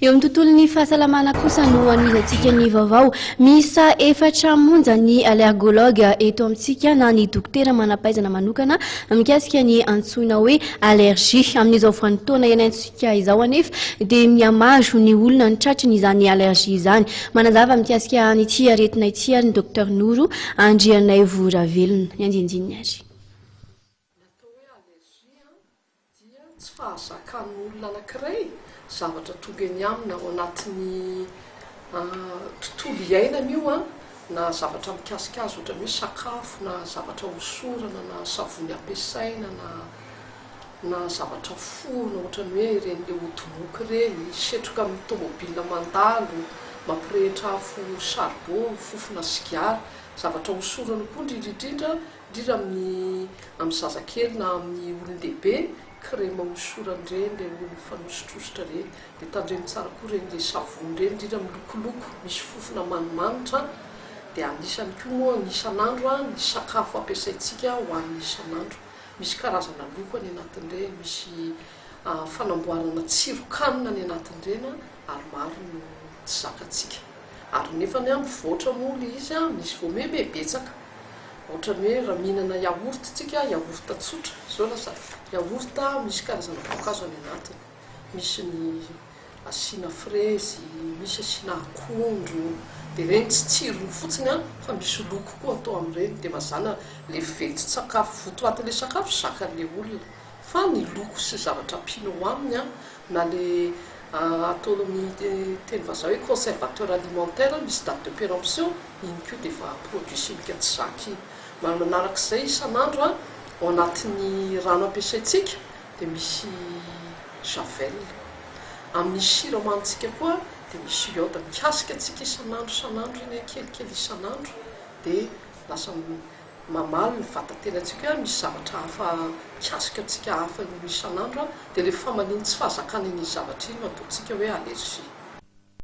eo amin'ny tontolon'ny fahasalamana kosa no anizantsika ny vaovao misa efatra monja ny allergologue eto amintsika na ny dokotera manampaizana manokana mikasika ny antsoina hoe allergie amin'izao vanim-potoana iainantsika izao anefa dia mihamaro ny olona ny tratriny izany allergie izany manazava mikasika nyty aretina ity ary ny docteur Noro Andrianay Voravelona ny andinindininy ary tsy fahazakan'olona anankiray zavatra tonga ny amina ao anatin'ny tontolo iainana io na zavatra mikasika azy ohatra hoe sakafo na zavatra hosorana na savony ampiasaina na zavatra foana ohatrany hoe ireny le odimoky ireny setroka amin'ny tomobila mandalo mampirehitra afo charbon fofona sigara zavatra hosorana koa indrindra amin'ny zazakely na amin'ny olon-dehibe crème hosorana ireny le fanosotrosotra ireny dia tandreny tsara koa ireny le savony ireny indrindra milokoloko misy fofona manimanitra dia anisany koa moa ny isan'andro ny sakafo ampiasaintsika ho an'ny isan'andro misy karazana loko any anatin'ireny misy fanamboarana tsiron-kanina any anatin'ireny ary maro no tsy zakantsika ary nefa ny mivoatra moa le izy misy voamebebetsaka ohatrany hoe raha mihinana yaourt tsika yaourt tsotra zao lasa yaourt misy karazana voankazo any anatiny misy ny asina frezy misy asina akondro dia ireny tsy tsirony fotsiny fa misy loko koa atao amin'ireny dia mazana le velon-tsakafo votoatin'ilay sakafo zakan'ilay olona fa ny loko sy zavatra ampianao aminy na le atao amin'ny teny vazaha hoe conservateur alimentaire misy date de péremption iny koa dia efa produit chimique tsy zaka iny manarak'izay isan'andro ao anatin'ny rano ampiasaintsika dia misy javel amin'ny siramamitsika koa dia misy iode mikasika antsika isan'andro iny kelikely isan'andro dia lasa mamaly ny vatantenantsika misy zavatra hafa mikasika antsika hafa isan'andro dia le famaniny tsy fahazakana iny zavatra iny no ataontsika hoe allergie